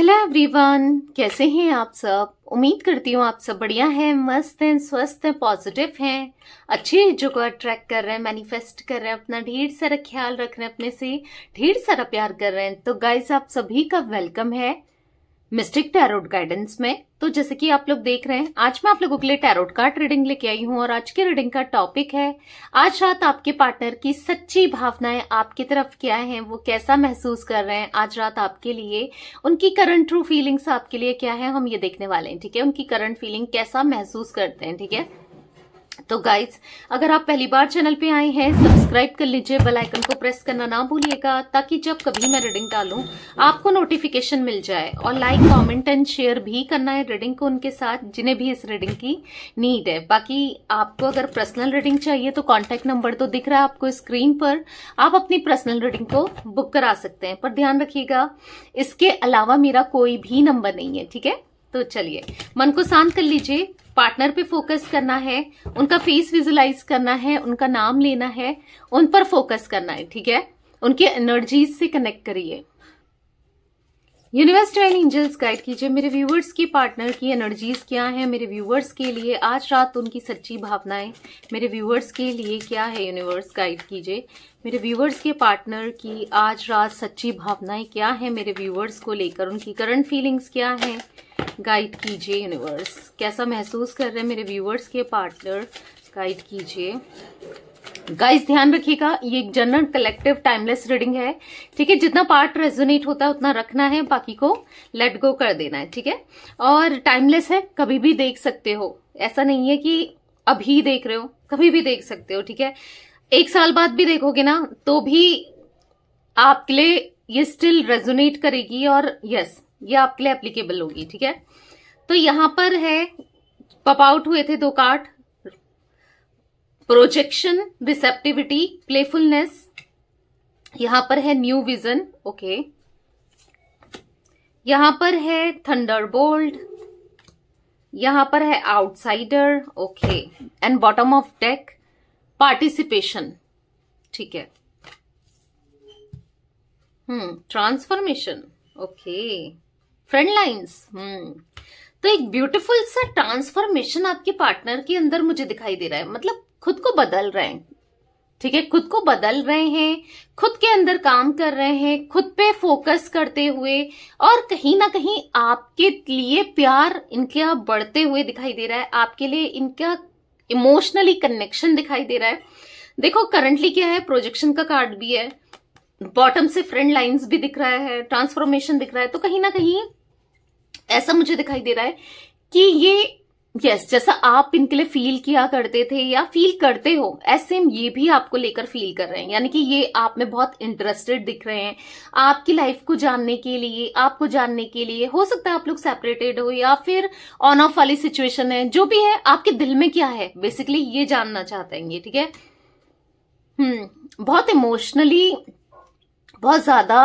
Hello everyone, कैसे हैं आप सब। उम्मीद करती हूँ आप सब बढ़िया हैं, मस्त हैं, स्वस्थ हैं, पॉजिटिव हैं, अच्छी चीजों को अट्रैक्ट कर रहे हैं, मैनिफेस्ट कर रहे हैं, अपना ढेर सारा ख्याल रख रहे हैं, अपने से ढेर सारा प्यार कर रहे हैं। तो गाइस, आप सभी का वेलकम है मिस्टिक टैरोट गाइडेंस में। तो जैसे कि आप लोग देख रहे हैं, आज मैं आप लोगों के लिए टैरोट कार्ड रीडिंग लेके आई हूँ और आज की रीडिंग का टॉपिक है आज रात आपके पार्टनर की सच्ची भावनाएं आपकी तरफ क्या हैं, वो कैसा महसूस कर रहे हैं आज रात आपके लिए, उनकी करंट ट्रू फीलिंग्स आपके लिए क्या है, हम ये देखने वाले हैं। ठीक है, उनकी करंट फीलिंग कैसा महसूस करते हैं। ठीक है, तो गाइज, अगर आप पहली बार चैनल पे आए हैं, सब्सक्राइब कर लीजिए, बेल आइकन को प्रेस करना ना भूलिएगा ताकि जब कभी मैं रीडिंग डालूं आपको नोटिफिकेशन मिल जाए। और लाइक, कमेंट एंड शेयर भी करना है रीडिंग को उनके साथ जिन्हें भी इस रीडिंग की नीड है। बाकी आपको अगर पर्सनल रीडिंग चाहिए तो कॉन्टेक्ट नंबर तो दिख रहा है आपको स्क्रीन पर, आप अपनी पर्सनल रीडिंग को बुक करा सकते हैं। पर ध्यान रखिएगा, इसके अलावा मेरा कोई भी नंबर नहीं है। ठीक है, तो चलिए मन को शांत कर लीजिए, पार्टनर पे फोकस करना है, उनका फेस विजुलाइज करना है, उनका नाम लेना है, उन पर फोकस करना है। ठीक है, उनके एनर्जीज से कनेक्ट करिए। यूनिवर्स डिवाइन एंजल्स गाइड कीजिए मेरे व्यूवर्स की पार्टनर की एनर्जीज क्या है मेरे व्यूवर्स के लिए आज रात, उनकी सच्ची भावनाएं मेरे व्यूवर्स के लिए क्या है। यूनिवर्स गाइड कीजिए मेरे व्यूवर्स के पार्टनर की आज रात सच्ची भावनाएं क्या है मेरे व्यूवर्स को लेकर, उनकी करंट फीलिंग्स क्या है, गाइड कीजिए। यूनिवर्स कैसा महसूस कर रहे हैं मेरे व्यूवर्स के पार्टनर, गाइड कीजिए। गाइस ध्यान रखिएगा, ये एक जनरल कलेक्टिव टाइमलेस रीडिंग है। ठीक है, जितना पार्ट रेजोनेट होता है उतना रखना है, बाकी को लेट गो कर देना है। ठीक है, और टाइमलेस है, कभी भी देख सकते हो, ऐसा नहीं है कि अभी देख रहे हो, कभी भी देख सकते हो। ठीक है, 1 साल बाद भी देखोगे ना तो भी आपके लिए ये स्टिल रेजोनेट करेगी और यस, ये आपके लिए एप्लीकेबल होगी। ठीक है, तो यहां पर है पॉप आउट हुए थे 2 कार्ड, प्रोजेक्शन, रिसेप्टिविटी, प्लेफुलनेस। यहां पर है न्यू विजन, ओके। यहां पर है थंडरबोल्ट, यहां पर है outsider, okay. And bottom of deck participation. ठीक है, ट्रांसफॉर्मेशन, ओके। फ्रेंड लाइन्स, तो एक ब्यूटीफुल सा ट्रांसफॉर्मेशन आपके पार्टनर के अंदर मुझे दिखाई दे रहा है, मतलब खुद को बदल रहे हैं। ठीक है, खुद को बदल रहे हैं, खुद के अंदर काम कर रहे हैं, खुद पे फोकस करते हुए, और कहीं ना कहीं आपके लिए प्यार इनका बढ़ते हुए दिखाई दे रहा है, आपके लिए इनका इमोशनली कनेक्शन दिखाई दे रहा है। देखो करंटली क्या है, प्रोजेक्शन का कार्ड भी है, बॉटम से फ्रेंड लाइंस भी दिख रहा है, ट्रांसफॉर्मेशन दिख रहा है। तो कहीं ना कहीं ऐसा मुझे दिखाई दे रहा है कि ये यस, जैसा आप इनके लिए फील किया करते थे या फील करते हो, ऐसे ये भी आपको लेकर फील कर रहे हैं। यानी कि ये आप में बहुत इंटरेस्टेड दिख रहे हैं, आपकी लाइफ को जानने के लिए, आपको जानने के लिए। हो सकता है आप लोग सेपरेटेड हो या फिर ऑन ऑफ वाली सिचुएशन है, जो भी है आपके दिल में क्या है बेसिकली ये जानना चाहते हैं ये। ठीक है, बहुत इमोशनली बहुत ज्यादा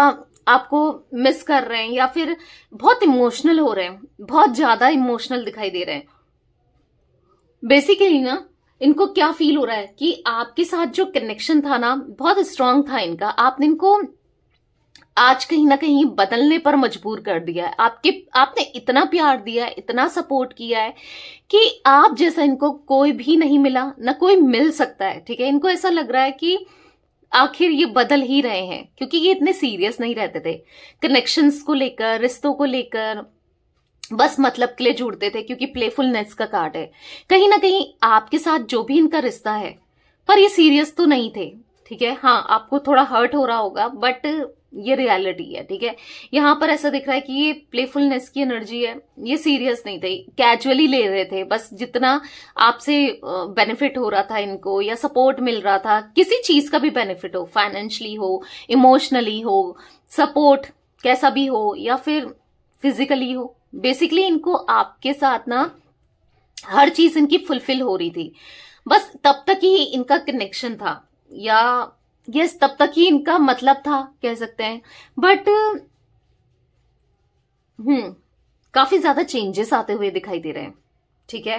आपको मिस कर रहे हैं या फिर बहुत इमोशनल हो रहे हैं, बहुत ज्यादा इमोशनल दिखाई दे रहे हैं। बेसिकली ना इनको क्या फील हो रहा है कि आपके साथ जो कनेक्शन था ना बहुत स्ट्रांग था इनका, आपने इनको आज कहीं ना कहीं बदलने पर मजबूर कर दिया है। आपने इतना प्यार दिया है, इतना सपोर्ट किया है कि आप जैसा इनको कोई भी नहीं मिला, ना कोई मिल सकता है। ठीक है, इनको ऐसा लग रहा है कि आखिर ये बदल ही रहे हैं, क्योंकि ये इतने सीरियस नहीं रहते थे कनेक्शंस को लेकर, रिश्तों को लेकर, बस मतलब के लिए जुड़ते थे, क्योंकि प्लेफुलनेस का कार्ड है। कहीं ना कहीं आपके साथ जो भी इनका रिश्ता है, पर ये सीरियस तो नहीं थे। ठीक है, हाँ आपको थोड़ा हर्ट हो रहा होगा, बट ये रियलिटी है। ठीक है, यहां पर ऐसा दिख रहा है कि ये प्लेफुलनेस की एनर्जी है, ये सीरियस नहीं थे, कैजुअली ले रहे थे। बस जितना आपसे बेनिफिट हो रहा था इनको या सपोर्ट मिल रहा था, किसी चीज का भी बेनिफिट हो, फाइनेंशियली हो, इमोशनली हो, सपोर्ट कैसा भी हो या फिर फिजिकली हो, बेसिकली इनको आपके साथ ना हर चीज इनकी फुलफिल हो रही थी। बस तब तक ही इनका कनेक्शन था, या यस तब तक ही इनका मतलब था कह सकते हैं। बट काफी ज्यादा चेंजेस आते हुए दिखाई दे रहे हैं। ठीक है,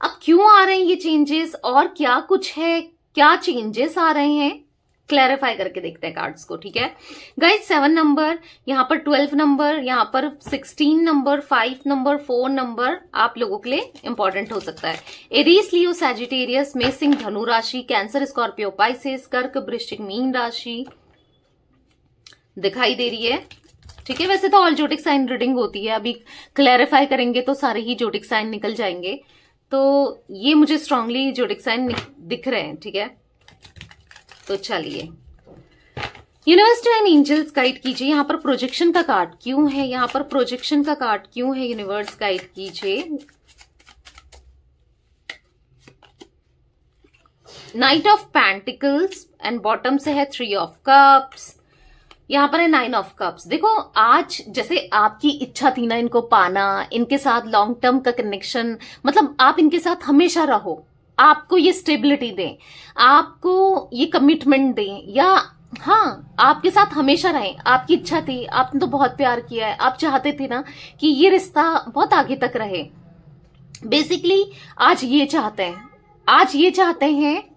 अब क्यों आ रहे हैं ये चेंजेस और क्या कुछ है, क्या चेंजेस आ रहे हैं क्लैरिफाई करके देखते हैं कार्ड्स को, ठीक है गाइस। 7 नंबर, यहाँ पर 12 नंबर, यहाँ पर 16 नंबर, 5 नंबर, 4 नंबर आप लोगों के लिए इंपॉर्टेंट हो सकता है। एरीज, लियो, सैजिटेरियस, मेष, सिंह, धनु राशि, कैंसर, स्कॉर्पियो, पाइसेस, कर्क, वृश्चिक, मीन राशि दिखाई दे रही है, ठीक है। वैसे तो ऑल जोडिक साइन रीडिंग होती है, अभी क्लैरिफाई करेंगे तो सारे ही जोडिक साइन निकल जाएंगे, तो ये मुझे स्ट्रांगली जोडिक साइन दिख रहे हैं, ठीक है। तो चलिए यूनिवर्स एंड एंजल्स गाइड कीजिए। यहाँ पर प्रोजेक्शन का कार्ड क्यों है, यहाँ पर प्रोजेक्शन का कार्ड क्यों है, यूनिवर्स गाइड कीजिए। Night of pentacles and bottom से है 3 ऑफ कप्स, यहाँ पर है 9 ऑफ कप्स। देखो आज जैसे आपकी इच्छा थी ना इनको पाना, इनके साथ लॉन्ग टर्म का कनेक्शन, मतलब आप इनके साथ हमेशा रहो, आपको ये स्टेबिलिटी दें, आपको ये कमिटमेंट दें, या हाँ आपके साथ हमेशा रहें, आपकी इच्छा थी, आपने तो बहुत प्यार किया है, आप चाहते थे ना कि ये रिश्ता बहुत आगे तक रहे। बेसिकली आज ये चाहते हैं, आज ये चाहते हैं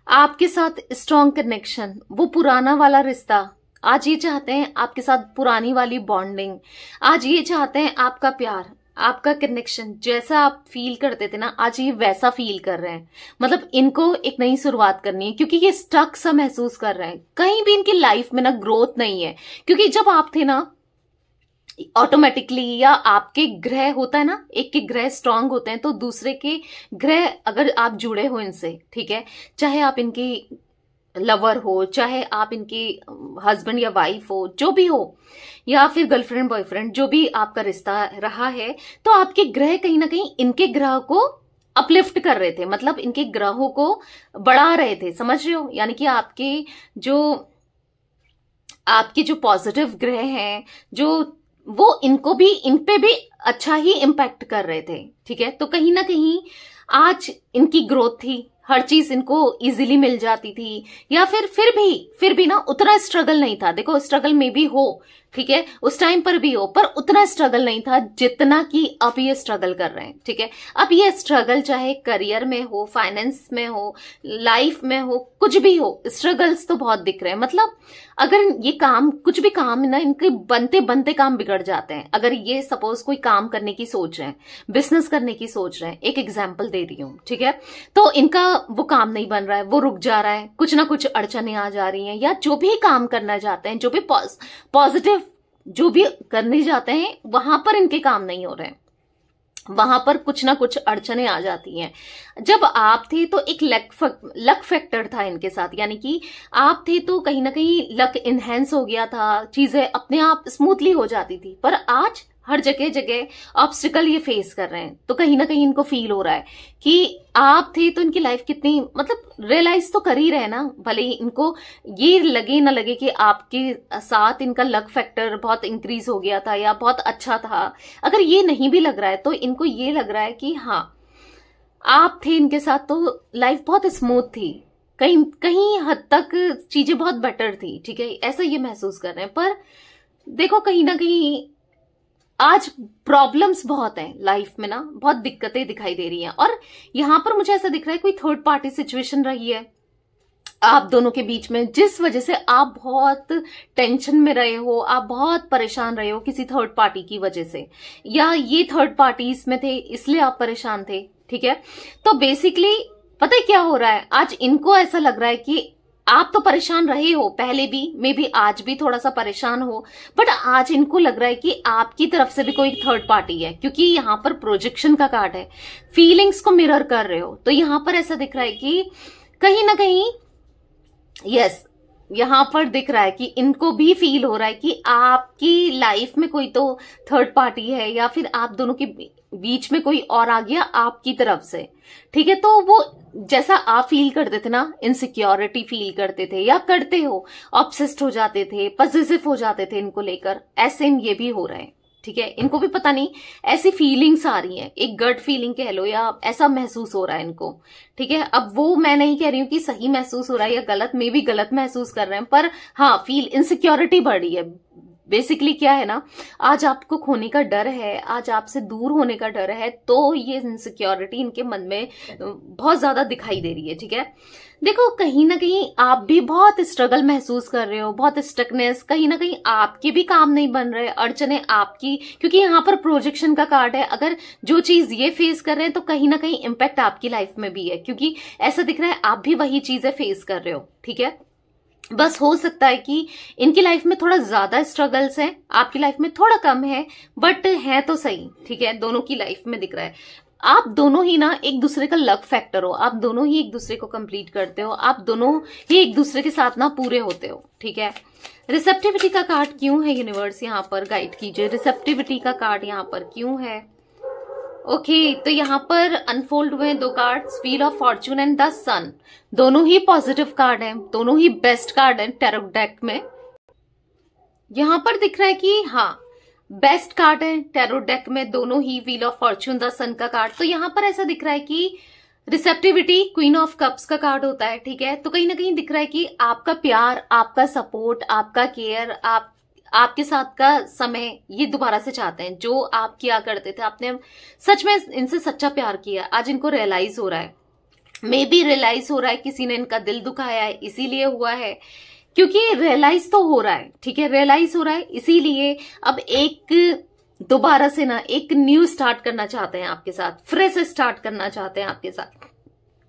आपके साथ स्ट्रॉन्ग कनेक्शन, वो पुराना वाला रिश्ता, आज ये चाहते हैं आपके साथ पुरानी वाली बॉन्डिंग, आज ये चाहते हैं आपका प्यार, आपका कनेक्शन, जैसा आप फील करते थे ना आज ये वैसा फील कर रहे हैं। मतलब इनको एक नई शुरुआत करनी है, क्योंकि ये स्टक सा महसूस कर रहे हैं, कहीं भी इनकी लाइफ में ना ग्रोथ नहीं है। क्योंकि जब आप थे ना ऑटोमेटिकली, या आपके ग्रह होता है ना, एक के ग्रह स्ट्रांग होते हैं तो दूसरे के ग्रह अगर आप जुड़े हो इनसे, ठीक है, चाहे आप इनकी लवर हो, चाहे आप इनके हस्बैंड या वाइफ हो, जो भी हो, या फिर गर्लफ्रेंड बॉयफ्रेंड, जो भी आपका रिश्ता रहा है, तो आपके ग्रह कहीं ना कहीं इनके ग्रह को अपलिफ्ट कर रहे थे, मतलब इनके ग्रहों को बढ़ा रहे थे, समझ रहे हो। यानी कि आपके जो पॉजिटिव ग्रह हैं, जो वो इनको भी, इन पे भी अच्छा ही इम्पैक्ट कर रहे थे, ठीक है। तो कहीं ना कहीं आज इनकी ग्रोथ थी, हर चीज इनको इजीली मिल जाती थी, या फिर भी ना उतना स्ट्रगल नहीं था। देखो स्ट्रगल में भी हो, ठीक है, उस टाइम पर भी हो, पर उतना स्ट्रगल नहीं था जितना कि अब ये स्ट्रगल कर रहे हैं, ठीक है। अब ये स्ट्रगल चाहे करियर में हो, फाइनेंस में हो, लाइफ में हो, कुछ भी हो, स्ट्रगल्स तो बहुत दिख रहे हैं। मतलब अगर ये काम, कुछ भी काम ना, इनके बनते बनते काम बिगड़ जाते हैं। अगर ये सपोज कोई काम करने की सोच रहे हैं, बिजनेस करने की सोच रहे हैं, एक एग्जाम्पल दे रही हूँ, ठीक है, तो इनका वो काम नहीं बन रहा है, वो रुक जा रहा है, कुछ ना कुछ अड़चने आ जा रही हैं, या जो भी काम करना चाहते हैं, जो भी पॉजिटिव जो भी करने जाते हैं, वहां पर इनके काम नहीं हो रहे हैं, वहां पर कुछ ना कुछ अड़चने आ जाती हैं। जब आप थे तो एक लक फैक्टर था इनके साथ, यानी कि आप थे तो कहीं ना कहीं लक इनहेंस हो गया था, चीजें अपने आप स्मूथली हो जाती थी। पर आज हर जगह जगह ऑब्स्टिकल ये फेस कर रहे हैं, तो कहीं ना कहीं इनको फील हो रहा है कि आप थे तो इनकी लाइफ कितनी, मतलब रियलाइज तो कर ही रहे ना, भले ही इनको ये लगे ना लगे कि आपके साथ इनका लक फैक्टर बहुत इंक्रीज हो गया था या बहुत अच्छा था। अगर ये नहीं भी लग रहा है तो इनको ये लग रहा है कि हाँ आप थे इनके साथ तो लाइफ बहुत स्मूथ थी, कहीं कहीं हद तक चीजें बहुत बेटर थी, ठीक है, ऐसा ये महसूस कर रहे हैं। पर देखो कहीं ना कहीं आज प्रॉब्लम्स बहुत हैं लाइफ में ना, बहुत दिक्कतें दिखाई दे रही हैं, और यहां पर मुझे ऐसा दिख रहा है कोई थर्ड पार्टी सिचुएशन रही है आप दोनों के बीच में, जिस वजह से आप बहुत टेंशन में रहे हो, आप बहुत परेशान रहे हो किसी थर्ड पार्टी की वजह से, या ये थर्ड पार्टी इसमें थे इसलिए आप परेशान थे, ठीक है। तो बेसिकली पता है क्या हो रहा है, आज इनको ऐसा लग रहा है कि आप तो परेशान रहे हो पहले भी, मे बी आज भी थोड़ा सा परेशान हो, बट आज इनको लग रहा है कि आपकी तरफ से भी कोई थर्ड पार्टी है, क्योंकि यहां पर प्रोजेक्शन का कार्ड है, फीलिंग्स को मिरर कर रहे हो। तो यहां पर ऐसा दिख रहा है कि कहीं ना कहीं यस, यहां पर दिख रहा है कि इनको भी फील हो रहा है कि आपकी लाइफ में कोई तो थर्ड पार्टी है, या फिर आप दोनों के बीच में कोई और आ गया आपकी तरफ से, ठीक है। तो वो जैसा आप फील करते थे ना, इनसिक्योरिटी फील करते थे या करते हो, ऑब्सेस्ड हो जाते थे, पॉजिटिव हो जाते थे इनको लेकर, ऐसे ये भी हो रहे हैं, ठीक है। इनको भी पता नहीं ऐसी फीलिंग्स आ रही हैं, एक गट फीलिंग कह लो, या ऐसा महसूस हो रहा है इनको, ठीक है। अब वो मैं नहीं कह रही हूँ कि सही महसूस हो रहा है या गलत, में भी गलत महसूस कर रहे हैं, पर हाँ फील इनसिक्योरिटी बढ़ रही है, बेसिकली क्या है ना, आज आपको खोने का डर है, आज आपसे दूर होने का डर है, तो ये इनसिक्योरिटी इनके मन में बहुत ज्यादा दिखाई दे रही है। ठीक है, देखो कहीं ना कहीं आप भी बहुत स्ट्रगल महसूस कर रहे हो, बहुत स्टकनेस, कहीं ना कहीं आपके भी काम नहीं बन रहे, अड़चने आपकी, क्योंकि यहाँ पर प्रोजेक्शन का कार्ड है। अगर जो चीज ये फेस कर रहे हैं तो कहीं ना कहीं इम्पैक्ट आपकी लाइफ में भी है, क्योंकि ऐसा दिख रहा है आप भी वही चीजें फेस कर रहे हो। ठीक है, बस हो सकता है कि इनकी लाइफ में थोड़ा ज्यादा स्ट्रगल्स हैं, आपकी लाइफ में थोड़ा कम है, बट है तो सही। ठीक है, दोनों की लाइफ में दिख रहा है आप दोनों ही ना एक दूसरे का लक फैक्टर हो, आप दोनों ही एक दूसरे को कंप्लीट करते हो, आप दोनों ही एक दूसरे के साथ ना पूरे होते हो। ठीक है, रिसेप्टिविटी का कार्ड क्यों है यूनिवर्स, यहाँ पर गाइड कीजिए, रिसेप्टिविटी का कार्ड यहाँ पर क्यों है। ओके, तो यहाँ पर अनफोल्ड हुए दो cards, wheel of fortune and the sun. दोनों ही पॉजिटिव कार्ड हैं, दोनों ही बेस्ट कार्ड हैं टैरो डेक में। यहाँ पर दिख रहा है कि हाँ बेस्ट कार्ड है टैरो डेक में दोनों ही, wheel of fortune, the sun का कार्ड। तो यहाँ पर ऐसा दिख रहा है कि रिसेप्टिविटी क्वीन ऑफ कप्स का कार्ड होता है। ठीक है, तो कहीं ना कहीं दिख रहा है कि आपका प्यार, आपका सपोर्ट, आपका केयर, आपके साथ का समय ये दोबारा से चाहते हैं। जो आप किया करते थे, आपने सच में इनसे सच्चा प्यार किया, आज इनको रियलाइज हो रहा है, मे बी रियलाइज हो रहा है किसी ने इनका दिल दुखाया है, इसीलिए हुआ है, क्योंकि रियलाइज तो हो रहा है। ठीक है, रियलाइज हो रहा है, इसीलिए अब एक दोबारा से ना एक न्यू स्टार्ट करना चाहते हैं आपके साथ, फ्रेश स्टार्ट करना चाहते हैं आपके साथ,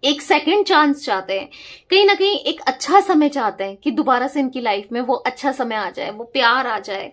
एक सेकंड चांस चाहते हैं, कहीं ना कहीं एक अच्छा समय चाहते हैं कि दोबारा से इनकी लाइफ में वो अच्छा समय आ जाए, वो प्यार आ जाए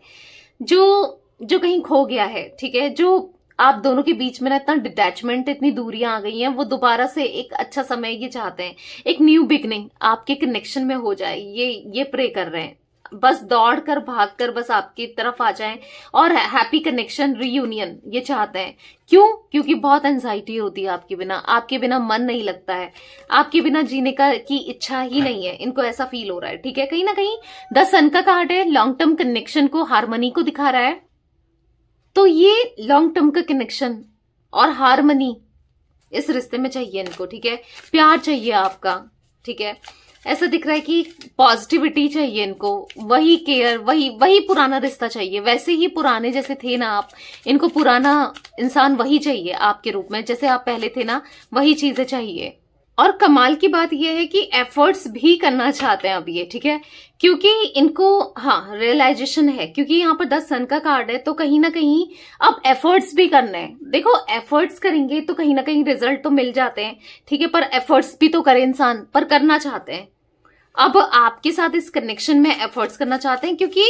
जो कहीं खो गया है। ठीक है, जो आप दोनों के बीच में ना इतना डिटैचमेंट, इतनी दूरियां आ गई हैं, वो दोबारा से एक अच्छा समय ये चाहते हैं, एक न्यू बिगनिंग आपके कनेक्शन में हो जाए, ये प्रे कर रहे हैं। बस दौड़ कर भाग कर बस आपकी तरफ आ जाएं और हैप्पी कनेक्शन, रीयूनियन ये चाहते हैं। क्यों? क्योंकि बहुत एंजाइटी होती है आपके बिना मन नहीं लगता है, आपके बिना जीने की इच्छा ही नहीं है, इनको ऐसा फील हो रहा है। ठीक है, कहीं ना कहीं द सन का कार्ड है, लॉन्ग टर्म कनेक्शन को, हार्मनी को दिखा रहा है। तो ये लॉन्ग टर्म का कनेक्शन और हार्मनी इस रिश्ते में चाहिए इनको। ठीक है, प्यार चाहिए आपका। ठीक है, ऐसा दिख रहा है कि पॉजिटिविटी चाहिए इनको, वही केयर, वही पुराना रिश्ता चाहिए, वैसे ही पुराने जैसे थे ना आप, इनको पुराना इंसान वही चाहिए आपके रूप में, जैसे आप पहले थे ना, वही चीजें चाहिए। और कमाल की बात यह है कि एफर्ट्स भी करना चाहते हैं अब ये। ठीक है, क्योंकि इनको हाँ रियलाइजेशन है, क्योंकि यहाँ पर 10 सन का कार्ड है, तो कहीं ना कहीं अब एफर्ट्स भी करने हैं। देखो एफर्ट्स करेंगे तो कहीं ना कहीं रिजल्ट तो मिल जाते हैं। ठीक है, पर एफर्ट्स भी तो करे इंसान, पर करना चाहते हैं। अब आपके साथ इस कनेक्शन में एफर्ट्स करना चाहते हैं, क्योंकि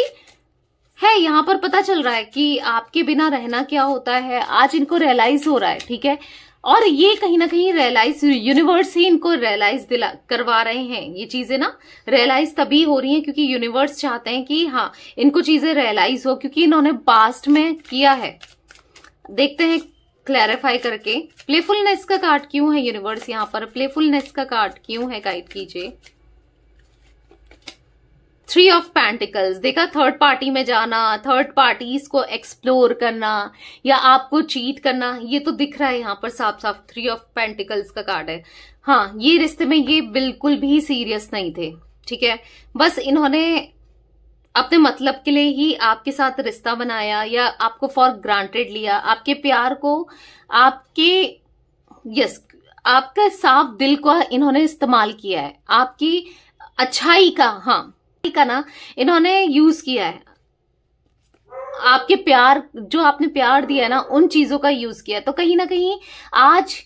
है यहाँ पर पता चल रहा है कि आपके बिना रहना क्या होता है, आज इनको रियलाइज हो रहा है। ठीक है, और ये कहीं ना कहीं रियलाइज, यूनिवर्स ही इनको रियलाइज करवा रहे हैं। ये चीजें ना रियलाइज तभी हो रही हैं क्योंकि यूनिवर्स चाहते हैं कि हाँ इनको चीजें रियलाइज हो, क्योंकि इन्होंने पास्ट में किया है। देखते हैं क्लैरिफाई करके, प्लेफुलनेस का कार्ड क्यों है यूनिवर्स, यहाँ पर प्लेफुलनेस का कार्ड क्यों है, गाइड कीजिए। 3 ऑफ पेंटिकल्स, देखा थर्ड पार्टी में जाना, थर्ड पार्टीज को एक्सप्लोर करना या आपको चीट करना, ये तो दिख रहा है यहाँ पर साफ साफ। 3 ऑफ पेंटिकल्स का कार्ड है। हाँ, ये रिश्ते में ये बिल्कुल भी सीरियस नहीं थे। ठीक है, बस इन्होंने अपने मतलब के लिए ही आपके साथ रिश्ता बनाया या आपको फॉर ग्रांटेड लिया, आपके प्यार को, आपका साफ दिल को इन्होंने इस्तेमाल किया है, आपकी अच्छाई का ना इन्होंने यूज किया है, आपके प्यार, जो आपने प्यार दिया है ना, उन चीजों का यूज किया है। तो कहीं ना कहीं आज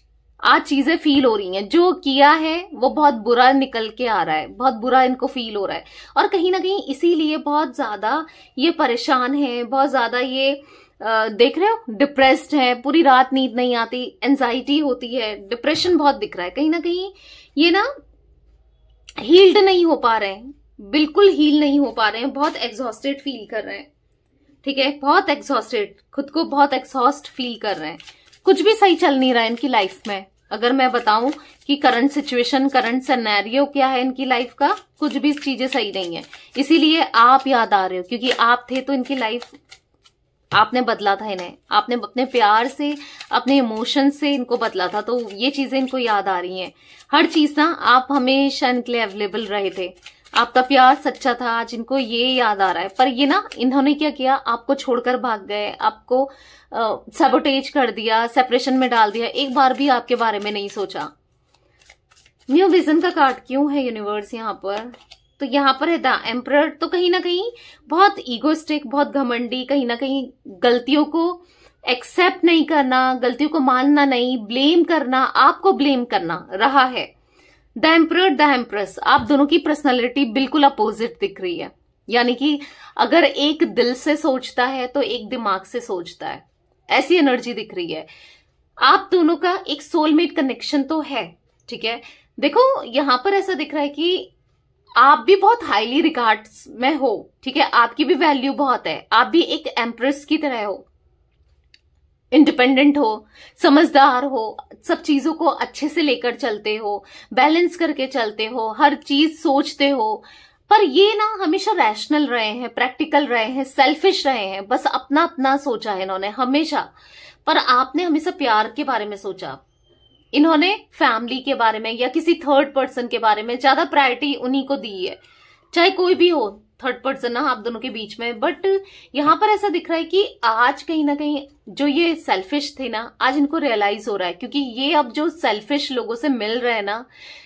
चीजें फील हो रही हैं, जो किया है वो बहुत बुरा निकल के आ रहा है, बहुत बुरा इनको फील हो रहा है, और कहीं ना कहीं इसीलिए बहुत ज्यादा ये परेशान है, बहुत ज्यादा ये देख रहे हो डिप्रेस्ड है, पूरी रात नींद नहीं आती, एंजाइटी होती है, डिप्रेशन बहुत दिख रहा है। कहीं ना कहीं ये ना हील्ड नहीं हो पा रहे हैं, बिल्कुल हील नहीं हो पा रहे हैं, बहुत एग्जॉस्टेड फील कर रहे हैं। ठीक है, बहुत एग्जॉस्टेड, खुद को बहुत एग्जॉस्ट फील कर रहे हैं, कुछ भी सही चल नहीं रहा है इनकी लाइफ में। अगर मैं बताऊं कि करंट सिचुएशन, करंट सिनेरियो क्या है इनकी लाइफ का, कुछ भी चीजें सही नहीं है। इसीलिए आप याद आ रहे हो, क्योंकि आप थे तो इनकी लाइफ आपने बदला था इन्हें, आपने अपने प्यार से, अपने इमोशन से इनको बदला था, तो ये चीजें इनको याद आ रही हैं। हर चीज ना आप हमेशा इनके लिए अवेलेबल रहे थे, आपका प्यार सच्चा था, आज इनको ये याद आ रहा है। पर ये ना, इन्होंने क्या किया, आपको छोड़कर भाग गए, आपको सैबोटेज कर दिया, सेपरेशन में डाल दिया, एक बार भी आपके बारे में नहीं सोचा। न्यू विजन का कार्ड क्यों है यूनिवर्स यहाँ पर? तो यहाँ पर है द एम्परर। तो कहीं ना कहीं बहुत ईगोस्टिक, बहुत घमंडी, कहीं ना कहीं गलतियों को एक्सेप्ट नहीं करना, गलतियों को मानना नहीं, ब्लेम करना, आपको ब्लेम करना रहा है। द एम्परर, द एम्प्रेस, आप दोनों की पर्सनालिटी बिल्कुल अपोजिट दिख रही है। यानी कि अगर एक दिल से सोचता है तो एक दिमाग से सोचता है, ऐसी एनर्जी दिख रही है। आप दोनों का एक सोलमेट कनेक्शन तो है, ठीक है। देखो यहां पर ऐसा दिख रहा है कि आप भी बहुत हाईली रिगार्ड्स में हो, ठीक है, आपकी भी वैल्यू बहुत है, आप भी एक एम्प्रेस की तरह हो, इंडिपेंडेंट हो, समझदार हो, सब चीजों को अच्छे से लेकर चलते हो, बैलेंस करके चलते हो, हर चीज सोचते हो। पर ये ना हमेशा रैशनल रहे हैं, प्रैक्टिकल रहे हैं, सेल्फिश रहे हैं, बस अपना अपना सोचा है इन्होंने हमेशा। पर आपने हमेशा प्यार के बारे में सोचा, इन्होंने फैमिली के बारे में या किसी थर्ड पर्सन के बारे में ज्यादा प्रायोरिटी उन्हीं को दी है, चाहे कोई भी हो थर्ड पर्सन ना आप दोनों के बीच में। बट यहां पर ऐसा दिख रहा है कि आज कहीं ना कहीं जो ये सेल्फिश थे ना, आज इनको रियलाइज हो रहा है, क्योंकि ये अब जो सेल्फिश लोगों से मिल रहे हैं ना,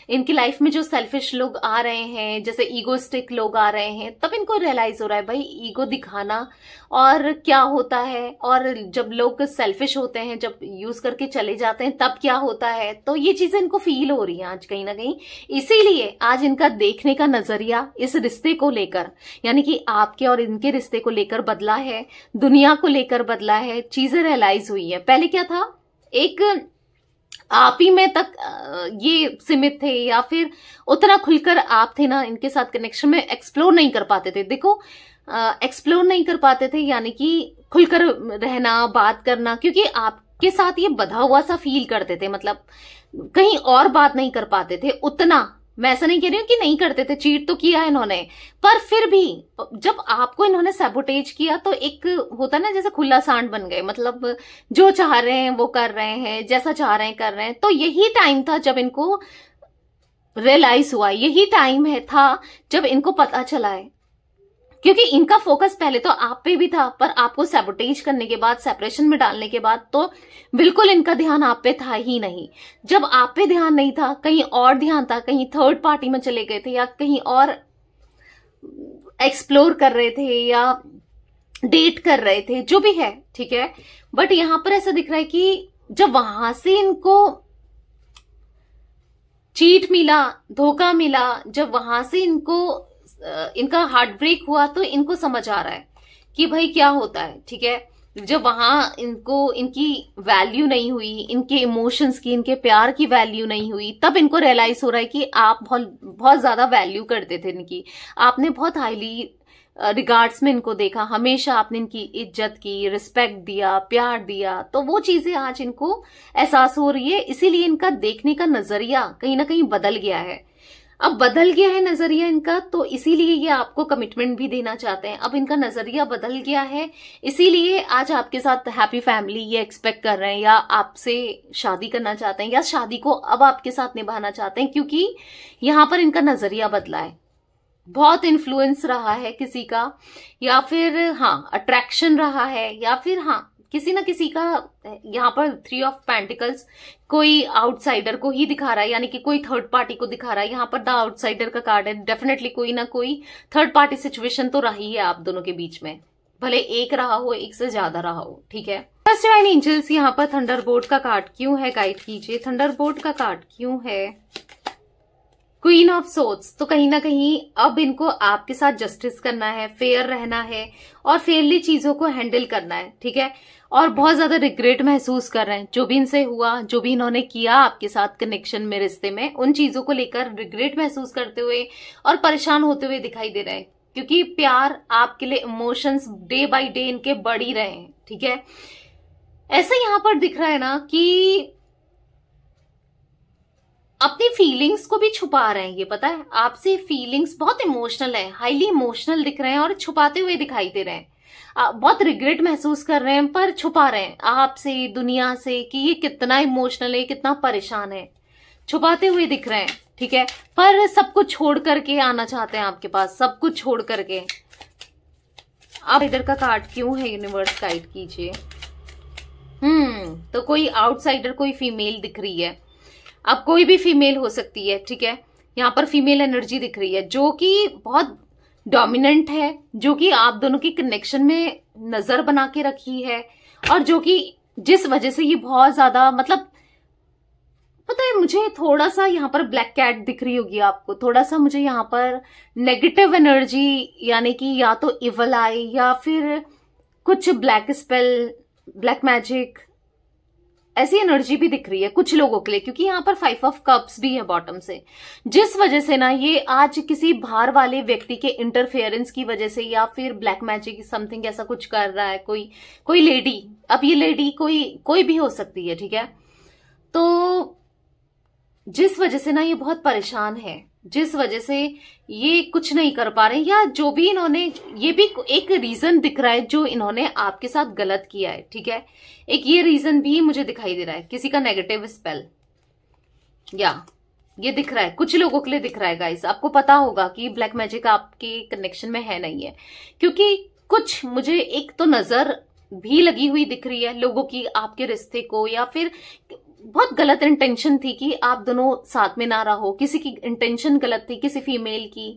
इनकी लाइफ में जो सेल्फिश लोग आ रहे हैं, जैसे ईगोस्टिक लोग आ रहे हैं, तब इनको रियलाइज हो रहा है भाई ईगो दिखाना और क्या होता है, और जब लोग सेल्फिश होते हैं, जब यूज करके चले जाते हैं तब क्या होता है। तो ये चीजें इनको फील हो रही हैं आज कहीं ना कहीं, इसीलिए आज इनका देखने का नजरिया इस रिश्ते को लेकर, यानी कि आपके और इनके रिश्ते को लेकर बदला है, दुनिया को लेकर बदला है, चीजें रियलाइज हुई है। पहले क्या था, एक आप ही में तक ये सीमित थे, या फिर उतना खुलकर आप थे ना इनके साथ कनेक्शन में, एक्सप्लोर नहीं कर पाते थे। देखो एक्सप्लोर नहीं कर पाते थे, यानी कि खुलकर रहना, बात करना, क्योंकि आपके साथ ये बधा हुआ सा फील करते थे, मतलब कहीं और बात नहीं कर पाते थे उतना। मैं ऐसा नहीं कह रही हूँ कि नहीं करते थे, चीट तो किया है इन्होंने, पर फिर भी जब आपको इन्होंने सैबोटेज किया तो एक होता ना जैसे खुला सांड बन गए, मतलब जो चाह रहे हैं वो कर रहे हैं, जैसा चाह रहे हैं कर रहे हैं। तो यही टाइम था जब इनको रियलाइज हुआ, यही टाइम है था जब इनको पता चला है, क्योंकि इनका फोकस पहले तो आप पे भी था, पर आपको सैबोटेज करने के बाद, सेपरेशन में डालने के बाद तो बिल्कुल इनका ध्यान आप पे था ही नहीं। जब आप पे ध्यान नहीं था, कहीं और ध्यान था, कहीं थर्ड पार्टी में चले गए थे, या कहीं और एक्सप्लोर कर रहे थे, या डेट कर रहे थे, जो भी है, ठीक है। बट यहां पर ऐसा दिख रहा है कि जब वहां से इनको चीट मिला, धोखा मिला, जब वहां से इनका हार्ट ब्रेक हुआ, तो इनको समझ आ रहा है कि भाई क्या होता है, ठीक है। जब वहां इनको इनकी वैल्यू नहीं हुई, इनके इमोशंस की, इनके प्यार की वैल्यू नहीं हुई, तब इनको रियलाइज हो रहा है कि आप बहुत ज्यादा वैल्यू करते थे इनकी, आपने बहुत हाईली रिगार्ड्स में इनको देखा, हमेशा आपने इनकी इज्जत की, रिस्पेक्ट दिया, प्यार दिया। तो वो चीजें आज इनको एहसास हो रही है, इसीलिए इनका देखने का नजरिया कहीं ना कहीं बदल गया है। अब बदल गया है नजरिया इनका, तो इसीलिए ये आपको कमिटमेंट भी देना चाहते हैं। अब इनका नजरिया बदल गया है, इसीलिए आज आपके साथ हैप्पी फैमिली ये एक्सपेक्ट कर रहे हैं, या आपसे शादी करना चाहते हैं, या शादी को अब आपके साथ निभाना चाहते हैं, क्योंकि यहां पर इनका नजरिया बदला है। बहुत इन्फ्लुएंस रहा है किसी का, या फिर हाँ अट्रैक्शन रहा है, या फिर हाँ किसी ना किसी का। यहाँ पर 3 ऑफ पेंटिकल्स कोई आउटसाइडर को ही दिखा रहा है, यानी कि कोई थर्ड पार्टी को दिखा रहा है। यहाँ पर द आउटसाइडर का कार्ड है, डेफिनेटली कोई ना कोई थर्ड पार्टी सिचुएशन तो रही है आप दोनों के बीच में, भले एक रहा हो, एक से ज्यादा रहा हो, ठीक है। फर्स्ट डिवाइन एंजल्स यहाँ पर थंडरबोल्ट का कार्ड क्यों है, गाइड कीजिए। थंडरबोल्ट का कार्ड क्यों है, क्वीन ऑफ सोर्ड्स। तो कहीं ना कहीं अब इनको आपके साथ जस्टिस करना है, फेयर रहना है, और फेयरली चीजों को हैंडल करना है, ठीक है। और बहुत ज्यादा रिग्रेट महसूस कर रहे हैं, जो भी इनसे हुआ, जो भी इन्होंने किया आपके साथ कनेक्शन में, रिश्ते में, उन चीजों को लेकर रिग्रेट महसूस करते हुए और परेशान होते हुए दिखाई दे रहे हैं, क्योंकि प्यार आपके लिए, इमोशंस डे बाय डे इनके बढ़ ही रहे हैं, ठीक है। ऐसा यहां पर दिख रहा है ना कि अपनी फीलिंग्स को भी छुपा रहे हैं, ये पता है आपसे फीलिंग्स बहुत इमोशनल है, हाईली इमोशनल दिख रहे हैं, और छुपाते हुए दिखाई दे रहे हैं। बहुत रिग्रेट महसूस कर रहे हैं, पर छुपा रहे हैं आपसे, दुनिया से, कि ये कितना इमोशनल है, कितना परेशान है, छुपाते हुए दिख रहे हैं। ठीक है, पर सब कुछ छोड़ करके आना चाहते हैं आपके पास, सब कुछ छोड़ करके। अब इधर का कार्ड क्यों है, यूनिवर्स गाइड कीजिए। तो कोई आउटसाइडर, कोई फीमेल दिख रही है। अब कोई भी फीमेल हो सकती है, ठीक है, यहाँ पर फीमेल एनर्जी दिख रही है जो कि बहुत डोमिनेंट है, जो कि आप दोनों की कनेक्शन में नजर बना के रखी है, और जो कि जिस वजह से ये बहुत ज्यादा, मतलब पता है मुझे थोड़ा सा यहाँ पर ब्लैक कैट दिख रही होगी आपको, थोड़ा सा मुझे यहाँ पर नेगेटिव एनर्जी, यानी कि या तो इवल आई या फिर कुछ ब्लैक स्पेल, ब्लैक मैजिक, ऐसी एनर्जी भी दिख रही है कुछ लोगों के लिए, क्योंकि यहाँ पर 5 ऑफ कप्स भी है बॉटम से, जिस वजह से ना ये आज किसी बाहर वाले व्यक्ति के इंटरफेरेंस की वजह से या फिर ब्लैक मैजिक समथिंग ऐसा कुछ कर रहा है कोई लेडी। अब ये लेडी कोई भी हो सकती है, ठीक है, तो जिस वजह से ना ये बहुत परेशान है, जिस वजह से ये कुछ नहीं कर पा रहे, या जो भी इन्होंने, ये भी एक रीजन दिख रहा है जो इन्होंने आपके साथ गलत किया है, ठीक है, एक ये रीजन भी मुझे दिखाई दे रहा है, किसी का नेगेटिव स्पेल, या ये दिख रहा है कुछ लोगों के लिए दिख रहा है गाइस। आपको पता होगा कि ब्लैक मैजिक आपके कनेक्शन में है नहीं है, क्योंकि कुछ मुझे एक तो नजर भी लगी हुई दिख रही है लोगों की आपके रिश्ते को, या फिर बहुत गलत इंटेंशन थी कि आप दोनों साथ में ना रहो, किसी की इंटेंशन गलत थी, किसी फीमेल की,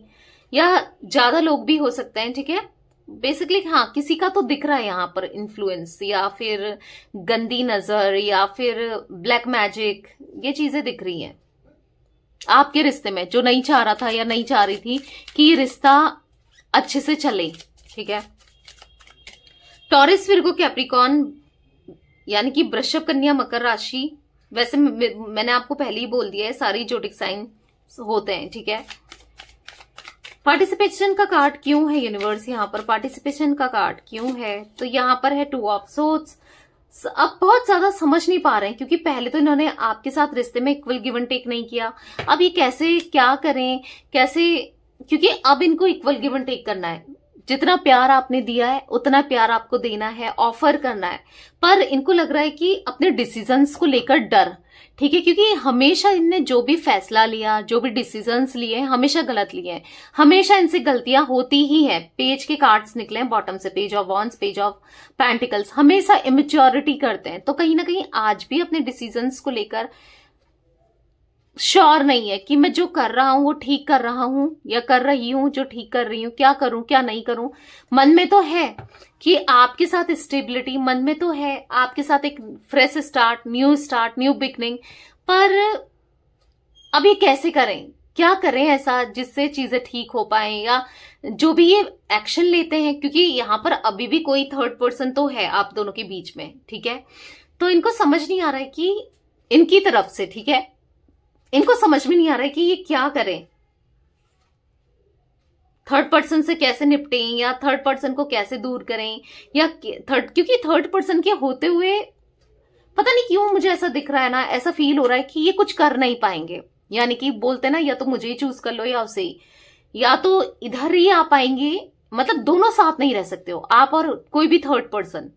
या ज्यादा लोग भी हो सकते हैं, ठीक है, बेसिकली हाँ किसी का तो दिख रहा है यहाँ पर इन्फ्लुएंस, या फिर गंदी नजर, या फिर ब्लैक मैजिक, ये चीजें दिख रही हैं आपके रिश्ते में, जो नहीं चाह रहा था या नहीं चाह रही थी कि ये रिश्ता अच्छे से चले, ठीक है। टॉरस, विर्गो, कैप्रिकॉर्न, यानी कि वृषभ, कन्या, मकर राशि, वैसे मैंने आपको पहले ही बोल दिया है सारी जोडिक साइन होते हैं, ठीक है। पार्टिसिपेशन का कार्ड क्यों है यूनिवर्स, यहाँ पर पार्टिसिपेशन का कार्ड क्यों है, तो यहाँ पर है 2 ऑफ सोर्ड्स। अब बहुत ज्यादा समझ नहीं पा रहे हैं, क्योंकि पहले तो इन्होंने आपके साथ रिश्ते में इक्वल गिव एंड टेक नहीं किया, अब ये कैसे क्या करें, कैसे, क्योंकि अब इनको इक्वल गिव एंड टेक करना है, जितना प्यार आपने दिया है उतना प्यार आपको देना है, ऑफर करना है, पर इनको लग रहा है कि अपने डिसीजंस को लेकर डर, ठीक है, क्योंकि हमेशा इनने जो भी फैसला लिया, जो भी डिसीजंस लिए हैं, हमेशा गलत लिए हैं, हमेशा इनसे गलतियां होती ही हैं। पेज के कार्ड्स निकले हैं बॉटम से, page of wands, page of pentacles, हमेशा इमेच्योरिटी करते हैं, तो कहीं ना कहीं आज भी अपने डिसीजंस को लेकर श्योर नहीं है कि मैं जो कर रहा हूं वो ठीक कर रहा हूं या कर रही हूं, जो ठीक कर रही हूं, क्या करूं क्या नहीं करूं। मन में तो है कि आपके साथ स्टेबिलिटी, मन में तो है आपके साथ एक फ्रेश स्टार्ट, न्यू बिगनिंग, पर अब ये कैसे करें, क्या करें ऐसा जिससे चीजें ठीक हो पाए, या जो भी ये एक्शन लेते हैं, क्योंकि यहां पर अभी भी कोई थर्ड पर्सन तो है आप दोनों के बीच में, ठीक है, तो इनको समझ नहीं आ रहा है कि इनकी तरफ से, ठीक है, इनको समझ में नहीं आ रहा है कि ये क्या करें, थर्ड पर्सन से कैसे निपटें, या थर्ड पर्सन को कैसे दूर करें, या क्योंकि थर्ड पर्सन के होते हुए पता नहीं क्यों मुझे ऐसा दिख रहा है ना, ऐसा फील हो रहा है कि ये कुछ कर नहीं पाएंगे, यानी कि बोलते ना, या तो मुझे ही चूज कर लो या उसे ही, या तो इधर ही आ पाएंगे, मतलब दोनों साथ नहीं रह सकते हो आप और कोई भी थर्ड पर्सन,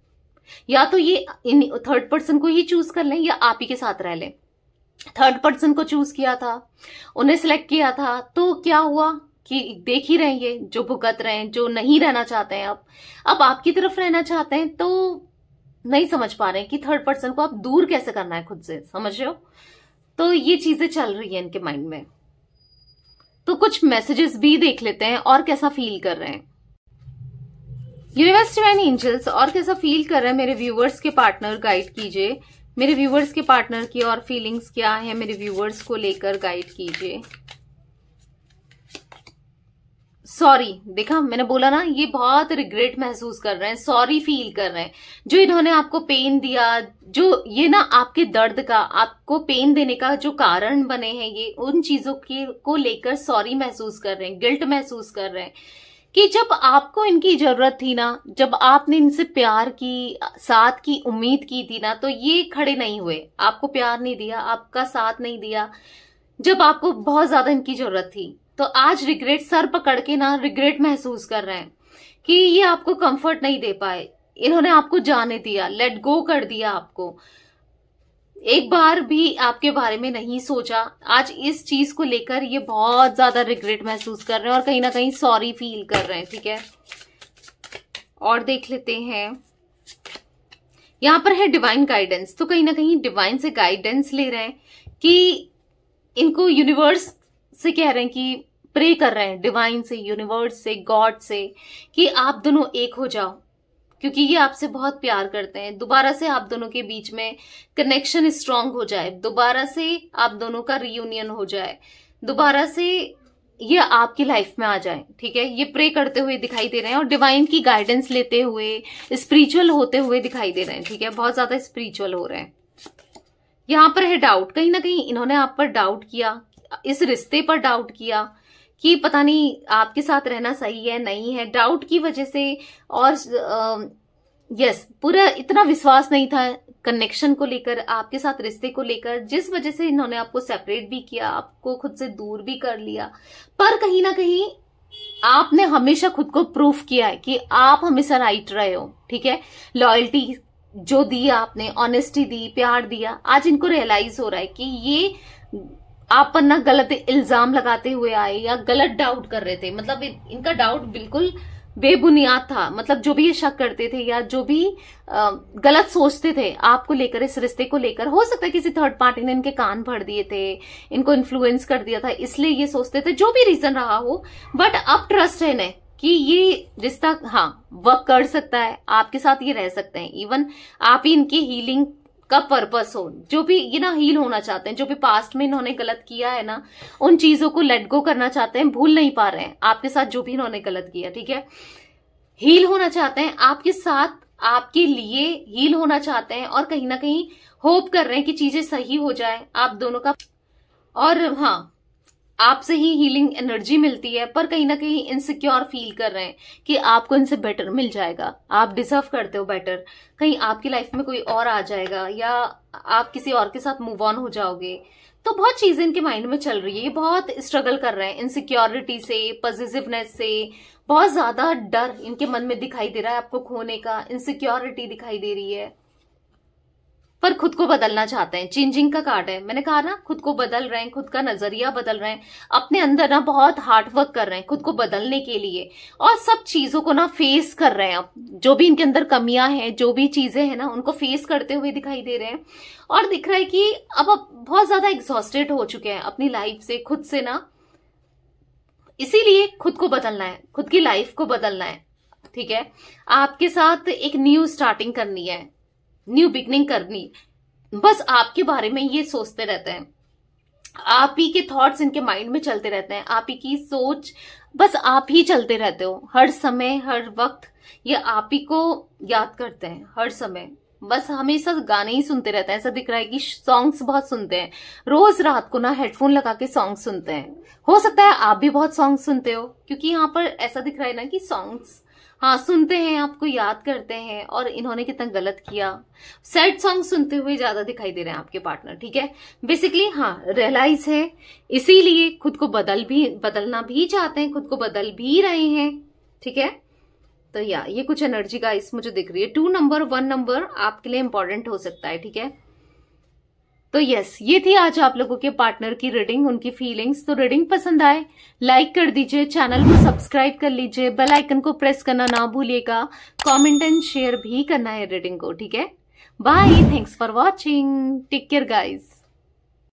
या तो ये इन थर्ड पर्सन को ही चूज कर लें या आप ही के साथ रह लें। थर्ड पर्सन को चूज किया था, उन्हें सिलेक्ट किया था, तो क्या हुआ कि देख ही रहे हैं ये जो भुगत रहे हैं, जो नहीं रहना चाहते हैं, अब आपकी तरफ रहना चाहते हैं, तो नहीं समझ पा रहे हैं कि थर्ड पर्सन को आप दूर कैसे करना है खुद से, समझ रहे हो, तो ये चीजें चल रही है इनके माइंड में। तो कुछ मैसेजेस भी देख लेते हैं और कैसा फील कर रहे हैं यूनिवर्स, डिवाइन एंजल्स, और कैसा फील कर रहे हैं मेरे व्यूवर्स के पार्टनर, गाइड कीजिए मेरे व्यूवर्स के पार्टनर की, और फीलिंग्स क्या है मेरे व्यूवर्स को लेकर, गाइड कीजिए। सॉरी, देखा मैंने बोला ना, ये बहुत रिग्रेट महसूस कर रहे हैं, सॉरी फील कर रहे हैं, जो इन्होंने आपको पेन दिया, जो ये ना आपके दर्द का, आपको पेन देने का जो कारण बने हैं, ये उन चीजों के को लेकर सॉरी महसूस कर रहे हैं, गिल्ट महसूस कर रहे हैं कि जब आपको इनकी जरूरत थी ना, जब आपने इनसे प्यार की, साथ की उम्मीद की थी ना, तो ये खड़े नहीं हुए, आपको प्यार नहीं दिया, आपका साथ नहीं दिया, जब आपको बहुत ज्यादा इनकी जरूरत थी, तो आज रिग्रेट, सर पकड़ के ना रिग्रेट महसूस कर रहे हैं कि ये आपको कंफर्ट नहीं दे पाए, इन्होंने आपको जाने दिया, लेट गो कर दिया आपको, एक बार भी आपके बारे में नहीं सोचा, आज इस चीज को लेकर ये बहुत ज्यादा रिग्रेट महसूस कर रहे हैं और कहीं ना कहीं सॉरी फील कर रहे हैं। ठीक है, और देख लेते हैं, यहां पर है डिवाइन गाइडेंस। तो कहीं ना कहीं डिवाइन से गाइडेंस ले रहे हैं कि इनको यूनिवर्स से कह रहे हैं कि प्रे कर रहे हैं डिवाइन से, यूनिवर्स से, गॉड से, कि आप दोनों एक हो जाओ, क्योंकि ये आपसे बहुत प्यार करते हैं। दोबारा से आप दोनों के बीच में कनेक्शन स्ट्रांग हो जाए, दोबारा से आप दोनों का रियूनियन हो जाए, दोबारा से ये आपकी लाइफ में आ जाए। ठीक है, ये प्रे करते हुए दिखाई दे रहे हैं और डिवाइन की गाइडेंस लेते हुए, स्पिरिचुअल होते हुए दिखाई दे रहे हैं। ठीक है, बहुत ज्यादा स्पिरिचुअल हो रहे हैं। यहां पर है डाउट, कहीं ना कहीं इन्होंने आप पर डाउट किया, इस रिश्ते पर डाउट किया कि पता नहीं आपके साथ रहना सही है नहीं है, डाउट की वजह से। और यस, पूरा इतना विश्वास नहीं था कनेक्शन को लेकर, आपके साथ रिश्ते को लेकर, जिस वजह से इन्होंने आपको सेपरेट भी किया, आपको खुद से दूर भी कर लिया। पर कहीं ना कहीं आपने हमेशा खुद को प्रूफ किया है कि आप हमेशा राइट रहे हो। ठीक है, लॉयल्टी जो दी आपने, ऑनेस्टी दी, प्यार दिया, आज इनको रियलाइज हो रहा है कि ये आप पर ना गलत इल्जाम लगाते हुए आए या गलत डाउट कर रहे थे। मतलब इनका डाउट बिल्कुल बेबुनियाद था। मतलब जो भी ये शक करते थे या जो भी गलत सोचते थे आपको लेकर, इस रिश्ते को लेकर, हो सकता है किसी थर्ड पार्टी ने इनके कान भर दिए थे, इनको इन्फ्लुएंस कर दिया था, इसलिए ये सोचते थे, जो भी रीजन रहा हो। बट अब ट्रस्ट है इन्हें कि ये रिश्ता वर्क कर सकता है, आपके साथ ये रह सकते हैं। इवन आप ही इनकी हीलिंग का पर्पस हो, जो भी ये ना हील होना चाहते हैं, जो भी पास्ट में इन्होंने गलत किया है ना, उन चीजों को लेट गो करना चाहते हैं, भूल नहीं पा रहे हैं आपके साथ जो भी इन्होंने गलत किया। ठीक है, हील होना चाहते हैं आपके साथ, आपके लिए हील होना चाहते हैं और कहीं ना कहीं होप कर रहे हैं कि चीजें सही हो जाए आप दोनों का। और आपसे ही हीलिंग एनर्जी मिलती है, पर कहीं ना कहीं इनसिक्योर फील कर रहे हैं कि आपको इनसे बेटर मिल जाएगा, आप डिजर्व करते हो बेटर, कहीं आपकी लाइफ में कोई और आ जाएगा या आप किसी और के साथ मूव ऑन हो जाओगे। तो बहुत चीजें इनके माइंड में चल रही है, ये बहुत स्ट्रगल कर रहे हैं इनसिक्योरिटी से, पॉजिटिवनेस से, बहुत ज्यादा डर इनके मन में दिखाई दे रहा है आपको खोने का, इनसिक्योरिटी दिखाई दे रही है, पर खुद को बदलना चाहते हैं। चेंजिंग का कार्ड है, मैंने कहा ना, खुद को बदल रहे हैं, खुद का नजरिया बदल रहे हैं, अपने अंदर ना बहुत हार्ड वर्क कर रहे हैं खुद को बदलने के लिए, और सब चीजों को ना फेस कर रहे हैं। अब जो भी इनके अंदर कमियां हैं, जो भी चीजें हैं ना, उनको फेस करते हुए दिखाई दे रहे हैं। और दिख रहा है कि अब बहुत ज्यादा एग्जॉस्टेड हो चुके हैं अपनी लाइफ से, खुद से ना, इसीलिए खुद को बदलना है, खुद की लाइफ को बदलना है। ठीक है, आपके साथ एक न्यू स्टार्टिंग करनी है, न्यू बिगनिंग करनी। बस आपके बारे में ये सोचते रहते हैं, आप ही के थॉट्स इनके माइंड में चलते रहते हैं, आप ही की सोच, बस आप ही चलते रहते हो हर समय, हर वक्त। ये आप ही को याद करते हैं हर समय, बस हमेशा गाने ही सुनते रहते हैं। ऐसा दिख रहा है कि सॉन्ग्स बहुत सुनते हैं, रोज रात को ना हेडफोन लगा के सॉन्ग सुनते हैं। हो सकता है आप भी बहुत सॉन्ग सुनते हो, क्योंकि यहाँ पर ऐसा दिख रहा है ना कि सॉन्ग्स सुनते हैं, आपको याद करते हैं और इन्होंने कितना गलत किया। सैड सॉन्ग सुनते हुए ज्यादा दिखाई दे रहे हैं आपके पार्टनर। ठीक है, बेसिकली रियलाइज है, इसीलिए खुद को बदलना भी चाहते हैं, खुद को बदल भी रहे हैं। ठीक है, तो ये कुछ एनर्जी गाइस मुझे दिख रही है। 2 नंबर 1 नंबर आपके लिए इंपॉर्टेंट हो सकता है। ठीक है, तो यस, ये थी आज आप लोगों के पार्टनर की रीडिंग, उनकी फीलिंग्स। तो रीडिंग पसंद आए लाइक कर दीजिए, चैनल को सब्सक्राइब कर लीजिए, बेल आइकन को प्रेस करना ना भूलिएगा, कमेंट एंड शेयर भी करना है रीडिंग को। ठीक है, bye, thanks for watching, take care guys.